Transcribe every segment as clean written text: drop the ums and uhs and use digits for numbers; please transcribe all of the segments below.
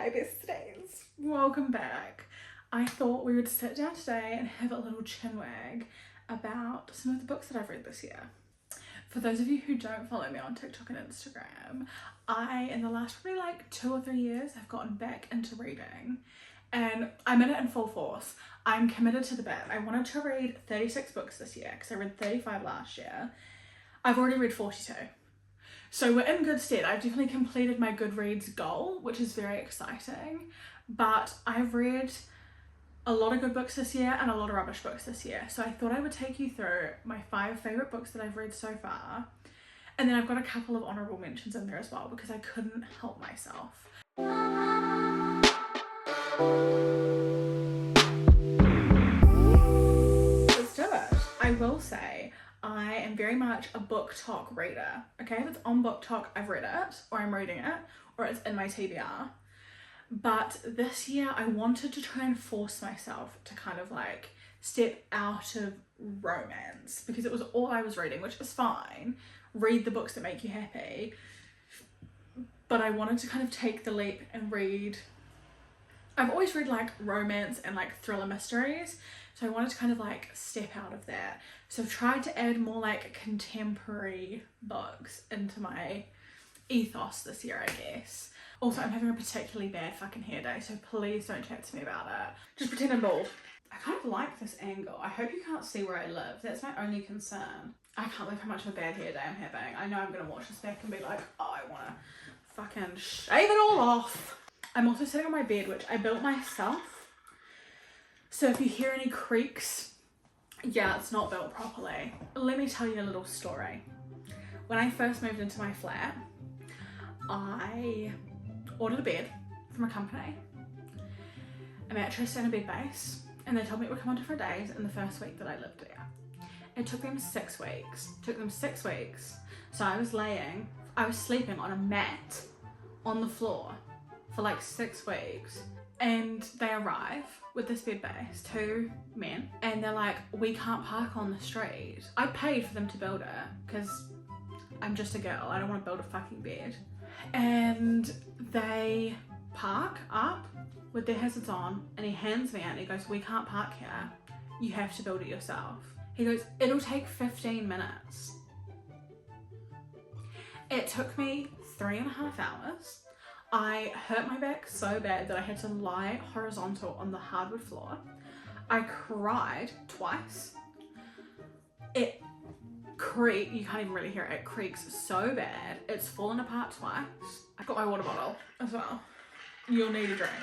Hi besties. Welcome back. I thought we would sit down today and have a little chinwag about some of the books that I've read this year. For those of you who don't follow me on TikTok and Instagram, I, in the last probably like 2 or 3 years, have gotten back into reading and I'm in it in full force. I'm committed to the bit. I wanted to read 36 books this year because I read 35 last year. I've already read 42. So we're in good stead. I've definitely completed my Goodreads goal, which is very exciting. But I've read a lot of good books this year and a lot of rubbish books this year. So I thought I would take you through my 5 favourite books that I've read so far. And then I've got a couple of honourable mentions in there as well because I couldn't help myself. Let's do it. I will say, I am very much a book talk reader. Okay, if it's on book talk, I've read it, or I'm reading it, or it's in my TBR. But this year I wanted to try and force myself to kind of like step out of romance because it was all I was reading, which is fine. Read the books that make you happy. But I wanted to kind of take the leap and read. I've always read like romance and like thriller mysteries. So I wanted to kind of like step out of that. So I've tried to add more like contemporary books into my ethos this year, I guess. Also, I'm having a particularly bad fucking hair day, so please don't chat to me about it. Just pretend I'm bald. I kind of like this angle. I hope you can't see where I live. That's my only concern. I can't believe how much of a bad hair day I'm having. I know I'm gonna watch this back and be like, oh, I wanna fucking shave it all off. I'm also sitting on my bed, which I built myself. So if you hear any creaks, yeah, it's not built properly. Let me tell you a little story. When I first moved into my flat, I ordered a bed from a company, a mattress and a bed base, and they told me it would come on different days in the first week that I lived there. It took them 6 weeks. So I was sleeping on a mat on the floor for like 6 weeks. And they arrive with this bed base, 2 men, and they're like, we can't park on the street. I paid for them to build it because I'm just a girl, I don't want to build a fucking bed. And they park up with their hazards on and he hands me out and he goes, we can't park here, you have to build it yourself. He goes, it'll take 15 minutes. It took me 3.5 hours. I hurt my back so bad that I had to lie horizontal on the hardwood floor. I cried twice. It creaks, you can't even really hear it. It creaks so bad. It's fallen apart twice. I've got my water bottle as well. You'll need a drink.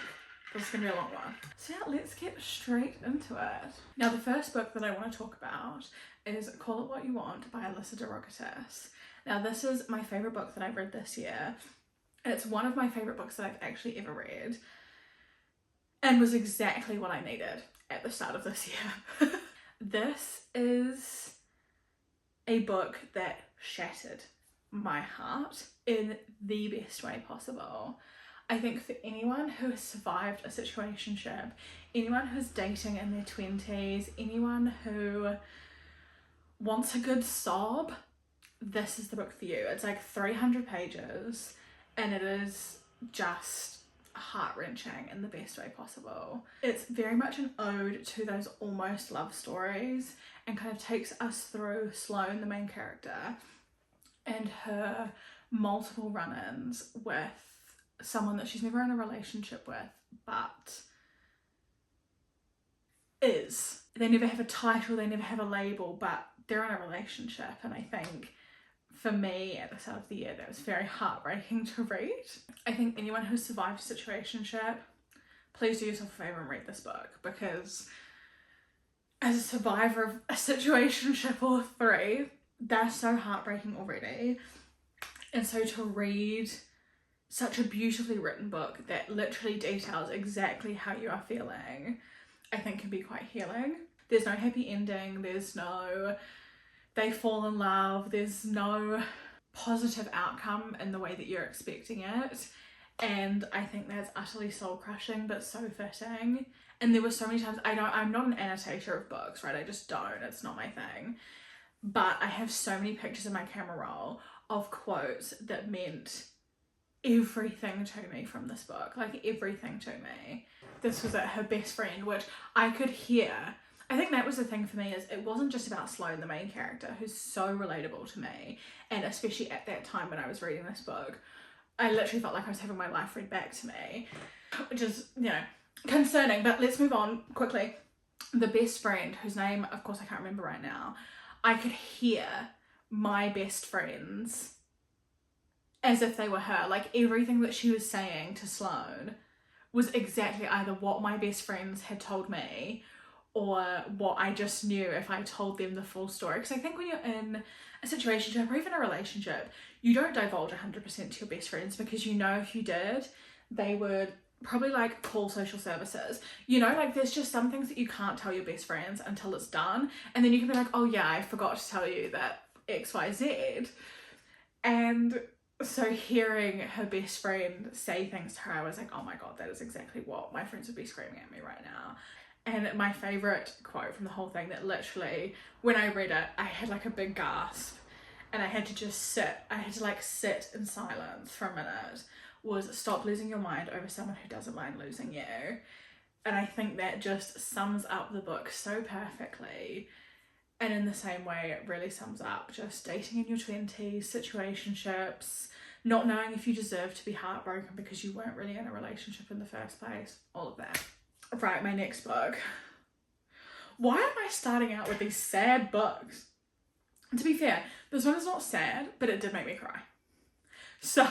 This is gonna be a long one. So yeah, let's get straight into it. Now the first book that I want to talk about is Call It What You Want by Alyssa DeRogatis. Now this is my favourite book that I've read this year. It's one of my favourite books that I've actually ever read and was exactly what I needed at the start of this year. This is a book that shattered my heart in the best way possible. I think for anyone who has survived a situationship, anyone who's dating in their 20s, anyone who wants a good sob, this is the book for you. It's like 300 pages. And it is just heart-wrenching in the best way possible. It's very much an ode to those almost love stories and kind of takes us through Sloane, the main character, and her multiple run-ins with someone that she's never in a relationship with, but is. They never have a title, they never have a label, but they're in a relationship, and I think for me at the start of the year that was very heartbreaking to read. I think anyone who's survived a situationship, please do yourself a favour and read this book, because as a survivor of a situationship or 3, they're so heartbreaking already. And so to read such a beautifully written book that literally details exactly how you are feeling, I think can be quite healing. There's no happy ending, there's no they fall in love, there's no positive outcome in the way that you're expecting it, and I think that's utterly soul crushing but so fitting. And there were so many times, I'm not an annotator of books, right? I just don't, it's not my thing, but I have so many pictures in my camera roll of quotes that meant everything to me from this book, like everything to me. This was her best friend, which I could hear. I think that was the thing for me, is it wasn't just about Sloane, the main character, who's so relatable to me, and especially at that time when I was reading this book, I literally felt like I was having my life read back to me, which is, you know, concerning. But let's move on quickly. The best friend, whose name, of course, I can't remember right now, I could hear my best friends as if they were her. Like, everything that she was saying to Sloane was exactly either what my best friends had told me or what I just knew if I told them the full story. Because I think when you're in a situation or even a relationship, you don't divulge 100% to your best friends, because you know if you did, they would probably like call social services. You know, like there's just some things that you can't tell your best friends until it's done. And then you can be like, oh yeah, I forgot to tell you that XYZ. And so hearing her best friend say things to her, I was like, oh my God, that is exactly what my friends would be screaming at me right now. And my favourite quote from the whole thing, that literally, when I read it, I had like a big gasp and I had to just sit. I had to like sit in silence for a minute, was stop losing your mind over someone who doesn't mind losing you. And I think that just sums up the book so perfectly. And in the same way, it really sums up just dating in your 20s, situationships, not knowing if you deserve to be heartbroken because you weren't really in a relationship in the first place, all of that. Right, my next book. Why am I starting out with these sad books? And to be fair, this one is not sad, but it did make me cry. So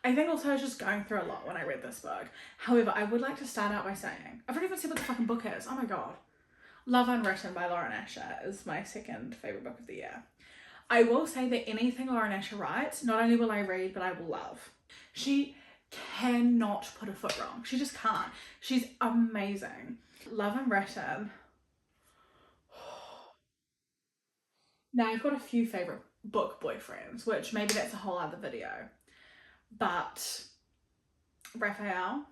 I think also I was just going through a lot when I read this book. However, I would like to start out by saying, I've not even said what the fucking book is. Oh my God. Love Unwritten by Lauren Asher is my second favourite book of the year. I will say that anything Lauren Asher writes, not only will I read, but I will love. She cannot put a foot wrong. She just can't. She's amazing. Love Unwritten. Now, I've got a few favourite book boyfriends, which maybe that's a whole other video. But Raphael,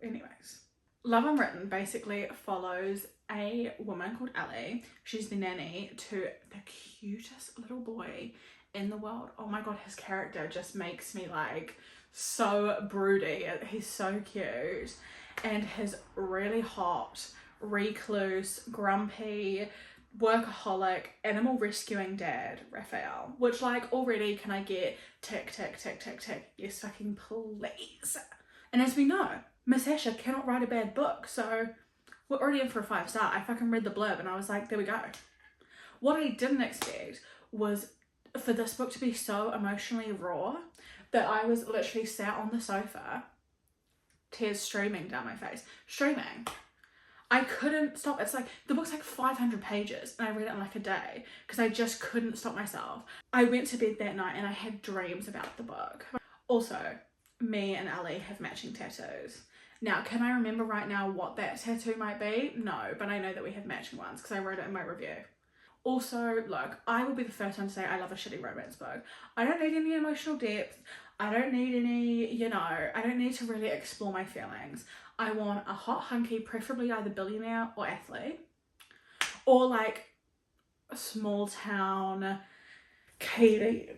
anyways, Love Unwritten basically follows a woman called Ellie. She's the nanny to the cutest little boy in the world. Oh my God, his character just makes me like so broody. He's so cute. And his really hot, recluse, grumpy, workaholic, animal rescuing dad, Raphael. Which, like, already can I get tick, tick, tick, tick, tick. Yes, fucking please. And as we know, Miss Asher cannot write a bad book, so we're already in for a 5-star. I fucking read the blurb and I was like, there we go. What I didn't expect was for this book to be so emotionally raw that I was literally sat on the sofa, tears streaming down my face. Streaming. I couldn't stop. It's like, the book's like 500 pages and I read it in like a day because I just couldn't stop myself. I went to bed that night and I had dreams about the book. Also, me and Ali have matching tattoos. Now, can I remember right now what that tattoo might be? No, but I know that we have matching ones because I wrote it in my review. Also, look, I will be the first one to say I love a shitty romance book. I don't need any emotional depth. I don't need any, you know, I don't need to really explore my feelings. I want a hot hunky, preferably either billionaire or athlete, or like a small town Katie,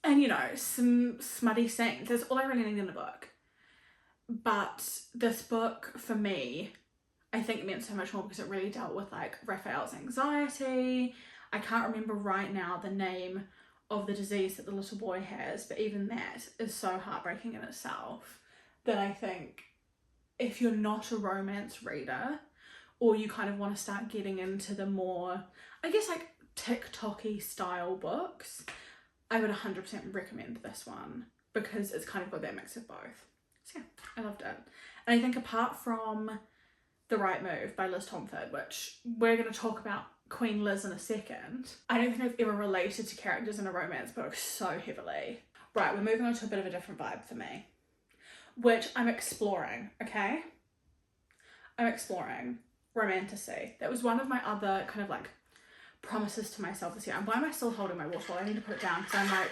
and you know, some smutty scenes. That's all I really need in a book. But this book, for me, I think it meant so much more because it really dealt with like Raphael's anxiety. I can't remember right now the name of the disease that the little boy has, but even that is so heartbreaking in itself that I think if you're not a romance reader, or you kind of want to start getting into the more, I guess, like TikTok-y style books, I would 100% recommend this one because it's kind of got that mix of both. So yeah, I loved it. And I think apart from The Right Move by Liz Tomford, which we're going to talk about Queen Liz in a second, I don't think I've ever related to characters in a romance book so heavily. Right, we're moving on to a bit of a different vibe for me, which I'm exploring, okay? I'm exploring romantasy. That was one of my other kind of like promises to myself this year. And why am I still holding my water? I need to put it down because I'm like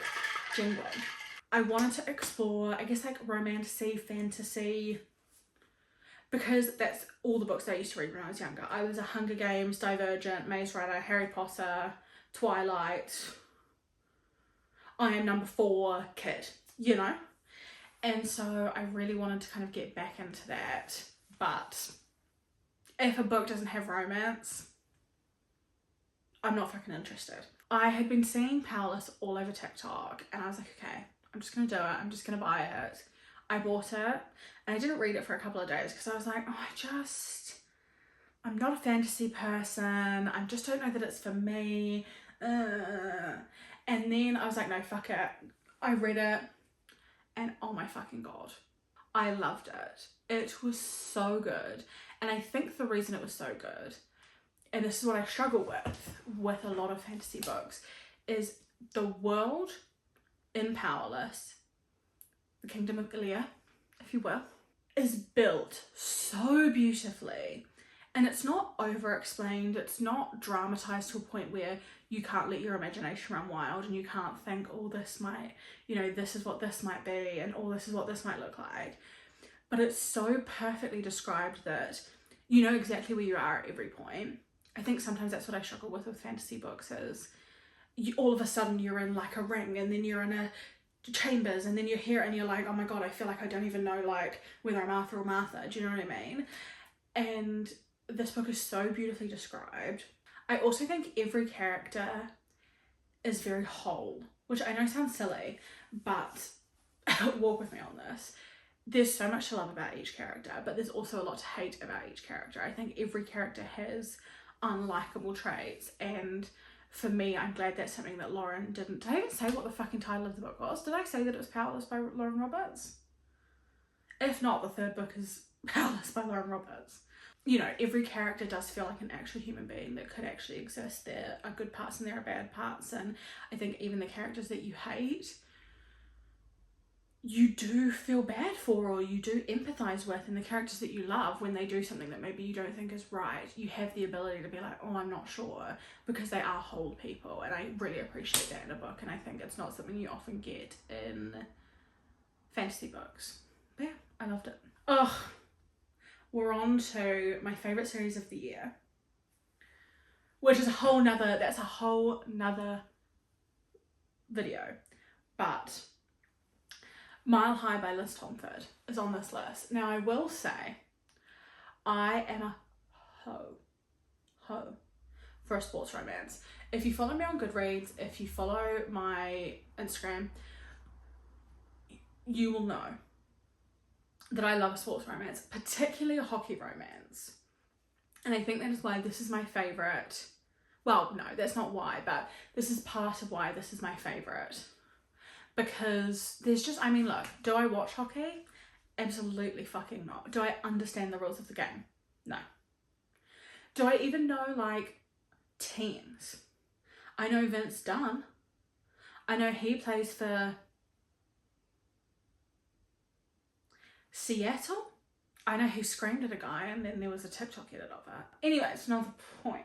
jingling. I wanted to explore, I guess, like romantasy, fantasy, because that's all the books that I used to read when I was younger. I was a Hunger Games, Divergent, Maze Runner, Harry Potter, Twilight, I Am Number 4 kid, you know? And so I really wanted to kind of get back into that. But if a book doesn't have romance, I'm not fucking interested. I had been seeing Powerless all over TikTok and I was like, okay, I'm just gonna do it. I'm just gonna buy it. I bought it and I didn't read it for a couple of days because I was like, oh, I'm not a fantasy person. I just don't know that it's for me. And then I was like, no, fuck it. I read it and oh my fucking God, I loved it. It was so good. And I think the reason it was so good, and this is what I struggle with a lot of fantasy books, is the world in Powerless, the Kingdom of Ilya, if you will, is built so beautifully. And it's not over-explained, it's not dramatized to a point where you can't let your imagination run wild and you can't think, oh, this might, you know, this is what this might be and oh, this is what this might look like. But it's so perfectly described that you know exactly where you are at every point. I think sometimes that's what I struggle with fantasy books is all of a sudden you're in like a ring and then you're in a chambers and then you're here and you're like, oh my God, I feel like I don't even know like whether I'm Arthur or Martha. Do you know what I mean? And this book is so beautifully described. I also think every character is very whole, which I know sounds silly, but walk with me on this. There's so much to love about each character, but there's also a lot to hate about each character. I think every character has unlikable traits, and for me, I'm glad that's something that Lauren didn't. Did I even say what the fucking title of the book was? Did I say that it was Powerless by Lauren Roberts? If not, the third book is Powerless by Lauren Roberts. You know, every character does feel like an actual human being that could actually exist. There are good parts and there are bad parts, and I think even the characters that you hate, you do feel bad for or you do empathize with, and the characters that you love, when they do something that maybe you don't think is right, you have the ability to be like, oh, I'm not sure, because they are whole people, and I really appreciate that in a book, and I think it's not something you often get in fantasy books. But yeah, I loved it. Ugh. We're on to my favourite series of the year, which is a whole nother video, but Mile High by Liz Tomford is on this list. Now I will say, I am a hoe for a sports romance. If you follow me on Goodreads, if you follow my Instagram, you will know that I love a sports romance, particularly a hockey romance. And I think that is why this is my favourite. Well, no, that's not why, but this is part of why this is my favourite. Because there's just, I mean, look, do I watch hockey? Absolutely fucking not. Do I understand the rules of the game? No. Do I even know, like, teams? I know Vince Dunn. I know he plays for Seattle. I know he screamed at a guy and then there was a TikTok edit of it. Anyway, it's not the point.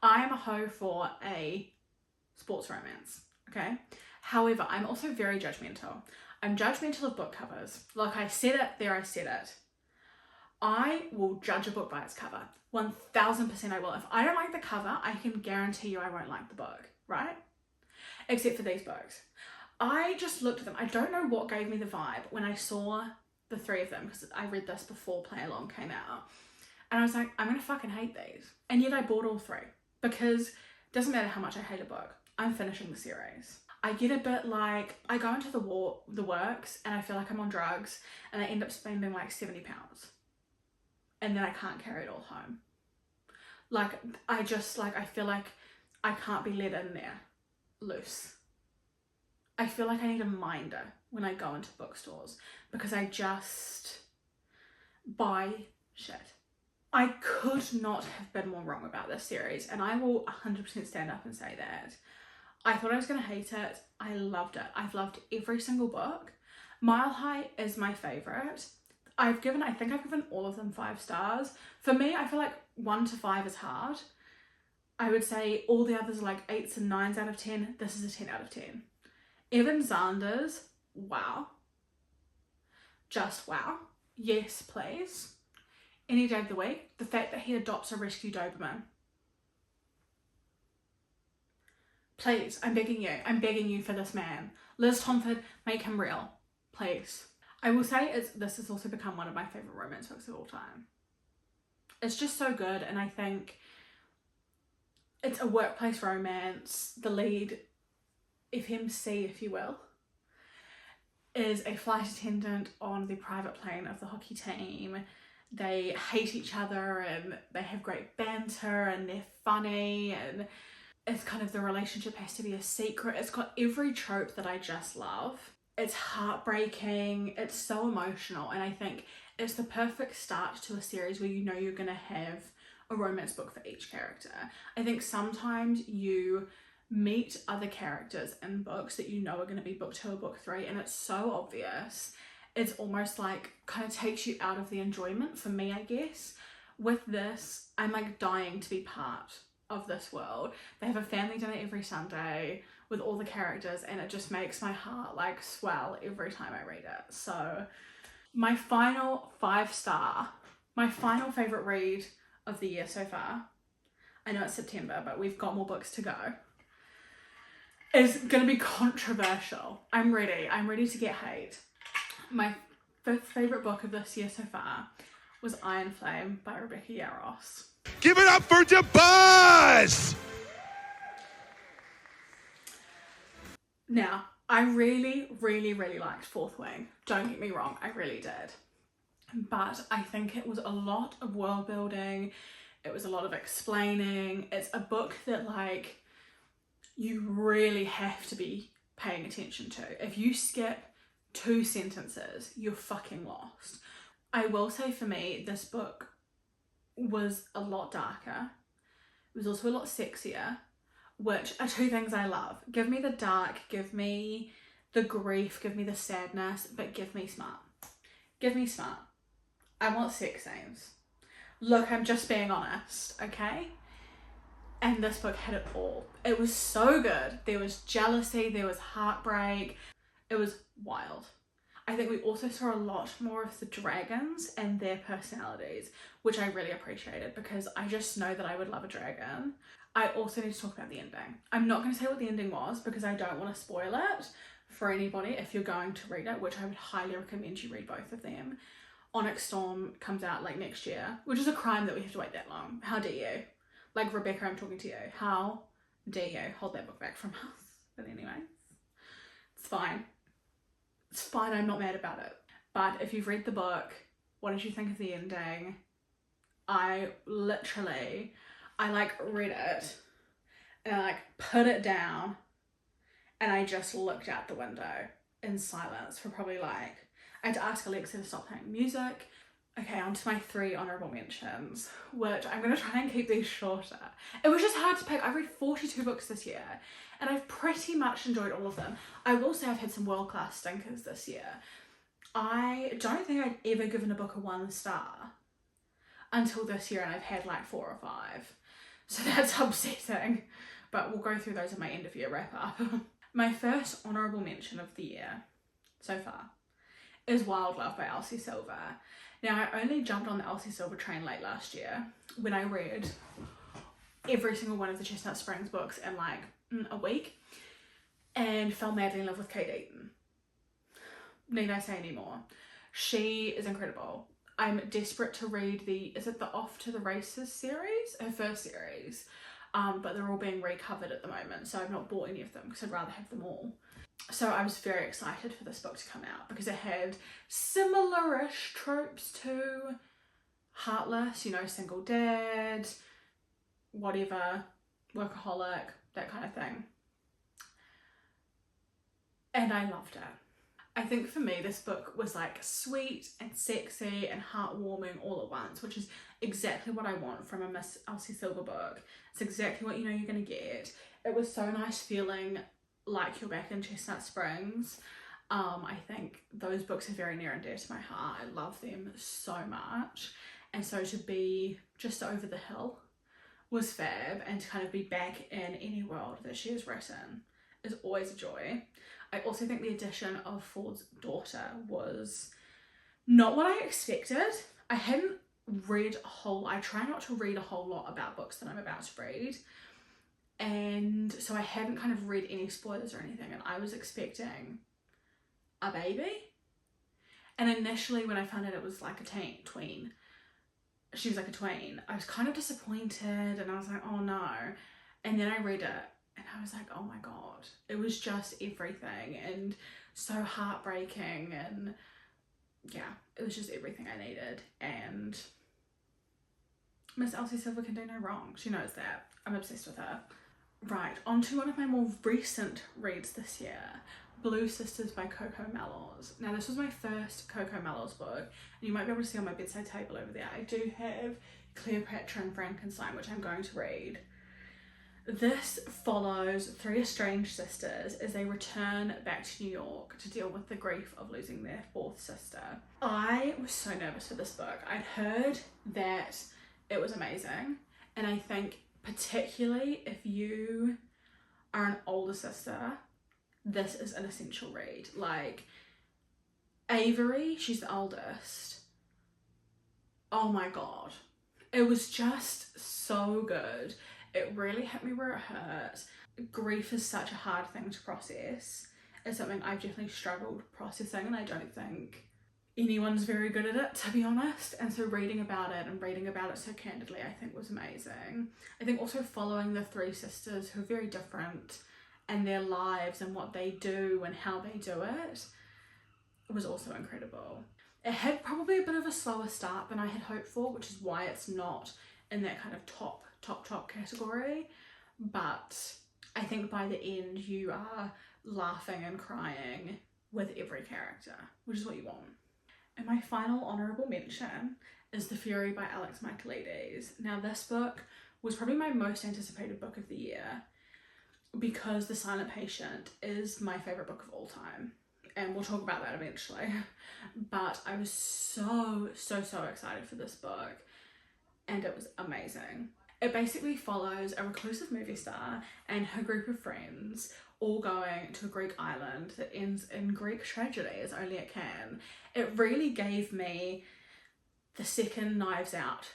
I am a hoe for a sports romance, okay? However, I'm also very judgmental. I'm judgmental of book covers. Like I said it, there I said it. I will judge a book by its cover. 1000% I will. If I don't like the cover, I can guarantee you I won't like the book, right? Except for these books. I just looked at them. I don't know what gave me the vibe when I saw the three of them, because I read this before Play Along came out. And I was like, I'm gonna fucking hate these. And yet I bought all three, because it doesn't matter how much I hate a book, I'm finishing the series. I get a bit like, I go into the works and I feel like I'm on drugs and I end up spending like £70. And then I can't carry it all home. Like, I feel like I can't be let in there loose. I feel like I need a minder when I go into bookstores, because I just buy shit. I could not have been more wrong about this series, and I will 100% stand up and say that. I thought I was going to hate it. I loved it. I've loved every single book. Mile High is my favourite. I think I've given all of them 5 stars. For me, I feel like 1 to 5 is hard. I would say all the others are like 8s and 9s out of 10. This is a 10 out of 10. Evan Zanders, wow. Just wow. Yes, please. any day of the week. The fact that he adopts a rescue Doberman. Please, I'm begging you for this man. Liz Tomford, make him real, please. I will say this has also become one of my favourite romance books of all time. It's just so good, and I think it's a workplace romance. The lead, FMC if you will, is a flight attendant on the private plane of the hockey team. They hate each other and they have great banter and they're funny, and it's kind of the relationship has to be a secret. It's got every trope that I just love. It's heartbreaking, it's so emotional, and I think it's the perfect start to a series where you know you're going to have a romance book for each character. I think sometimes you meet other characters in books that you know are going to be book 2 or book 3, and it's so obvious. It's almost like kind of takes you out of the enjoyment for me, I guess. With this, I'm like dying to be part of this world. They have a family dinner every Sunday with all the characters, and it just makes my heart like swell every time I read it. So my final 5-star, my final favourite read of the year so far, I know it's September, but we've got more books to go, is going to be controversial. I'm ready to get hate. My 5th favourite book of this year so far was Iron Flame by Rebecca Yarros. Give it up for DeBuzz! Now, I really liked Fourth Wing. Don't get me wrong, I really did. But I think it was a lot of world building. It was a lot of explaining. It's a book that like you really have to be paying attention to. If you skip 2 sentences, you're fucking lost. I will say for me, this book was a lot darker. It was also a lot sexier, which are 2 things I love. Give me the dark, give me the grief, give me the sadness, but give me smart. Give me smart. I want sex scenes. Look, I'm just being honest, okay? And this book had it all. It was so good. There was jealousy, there was heartbreak. It was wild. I think we also saw a lot more of the dragons and their personalities, which I really appreciated because I just know that I would love a dragon. I also need to talk about the ending. I'm not going to say what the ending was because I don't want to spoil it for anybody if you're going to read it, which I would highly recommend you read both of them. Onyx Storm comes out like next year, which is a crime that we have to wait that long. How dare you? Like, Rebecca, I'm talking to you. How dare you hold that book back from us? But anyway, it's fine. It's fine, I'm not mad about it. But if you've read the book, what did you think of the ending? I like read it and I like put it down and I just looked out the window in silence for probably like, I had to ask Alexa to stop playing music. Okay, on to my 3 honourable mentions, which I'm going to try and keep these shorter. It was just hard to pick. I read 42 books this year and I've pretty much enjoyed all of them. I will say I've had some world-class stinkers this year. I don't think I'd ever given a book a 1 star until this year, and I've had like 4 or 5. So that's upsetting, but we'll go through those in my end of year wrap up. My first honourable mention of the year so far is Wild Love by Elsie Silver. Now, I only jumped on the Elsie Silver train late last year when I read every single one of the Chestnut Springs books in like a week and fell madly in love with Kate Eaton. Need I say any more? She is incredible. I'm desperate to read is it the Off to the Races series? Her first series. But they're all being recovered at the moment, so I've not bought any of them because I'd rather have them all. So I was very excited for this book to come out because it had similar-ish tropes to Heartless, you know, single dad, whatever, workaholic, that kind of thing. And I loved it. I think for me this book was like sweet and sexy and heartwarming all at once, which is exactly what I want from a Miss Elsie Silver book. It's exactly what you know you're going to get. It was so nice feeling like you're back in Chestnut Springs. I think those books are very near and dear to my heart. I love them so much, and so to be just over the hill was fab, and to kind of be back in any world that she has written is always a joy. I also think the addition of Ford's daughter was not what I expected. I hadn't I try not to read a whole lot about books that I'm about to read. And so I hadn't kind of read any spoilers or anything, and I was expecting a baby. And initially when I found out it was like a tween, she was like a tween, I was kind of disappointed, and I was like, oh no. And then I read it and I was like, oh my god, it was just everything, and so heartbreaking, and yeah, it was just everything I needed. And Miss Elsie Silver can do no wrong. She knows that. I'm obsessed with her. Right, on to one of my more recent reads this year, Blue Sisters by Xoxo. Now this was my first Xoxo book, and you might be able to see on my bedside table over there, I do have Cleopatra and Frankenstein, which I'm going to read. This follows 3 estranged sisters as they return back to New York to deal with the grief of losing their 4th sister. I was so nervous for this book. I'd heard that it was amazing, and I think particularly if you are an older sister, this is an essential read. Like, Avery, she's the oldest. Oh my god. It was just so good. It really hit me where it hurt. Grief is such a hard thing to process. It's something I've definitely struggled processing, and I don't think anyone's very good at it, to be honest. And so reading about it so candidly, I think was amazing. I think also following the 3 sisters who are very different, and their lives and what they do and how they do it was also incredible. It had probably a bit of a slower start than I had hoped for, which is why it's not in that kind of top category. But I think by the end you are laughing and crying with every character, which is what you want. And my final honourable mention is The Fury by Alex Michaelides. Now this book was probably my most anticipated book of the year, because The Silent Patient is my favourite book of all time, and we'll talk about that eventually. But I was so excited for this book, and it was amazing. It basically follows a reclusive movie star and her group of friends all going to a Greek island that ends in Greek tragedy, as only it can. It really gave me the second Knives Out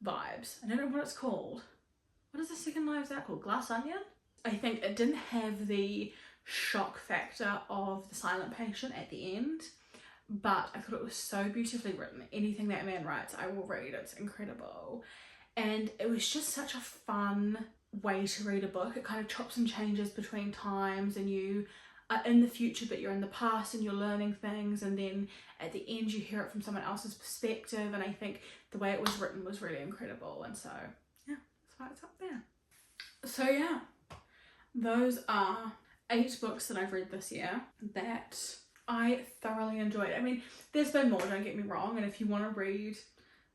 vibes. I don't know what it's called. What is the second Knives Out called? Glass Onion? I think it didn't have the shock factor of The Silent Patient at the end, but I thought it was so beautifully written. Anything that man writes, I will read. It's incredible. And it was just such a fun way to read a book. It kind of chops and changes between times, and you are in the future but you're in the past and you're learning things, and then at the end you hear it from someone else's perspective, and I think the way it was written was really incredible. And so yeah, that's why it's up there. So yeah, those are 8 books that I've read this year that I thoroughly enjoyed. I mean, there's been more, don't get me wrong, and if you want to read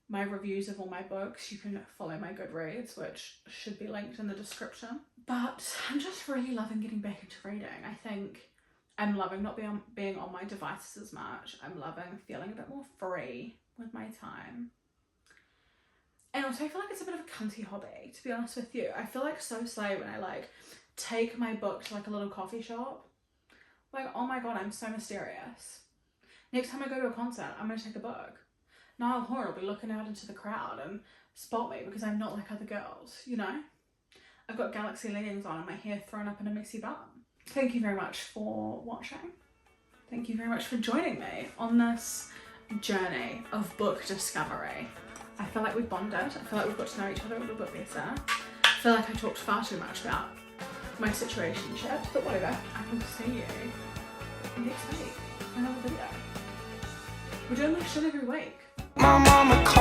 my reviews of all my books, you can follow my Goodreads, which should be linked in the description. But I'm just really loving getting back into reading. I think I'm loving not being on my devices as much. I'm loving feeling a bit more free with my time. And also I feel like it's a bit of a cunty hobby, to be honest with you. I feel like so slay when I like take my book to like a little coffee shop. Like, oh my god, I'm so mysterious. Next time I go to a concert, I'm gonna take a book. Niall Horan will be looking out into the crowd and spot me because I'm not like other girls, you know? I've got galaxy leggings on and my hair thrown up in a messy bun. Thank you very much for watching. Thank you very much for joining me on this journey of book discovery. I feel like we bonded. I feel like we've got to know each other a little bit better. I feel like I talked far too much about my situationship, but whatever. I will see you next week for another video. We're doing this shit every week. My mama called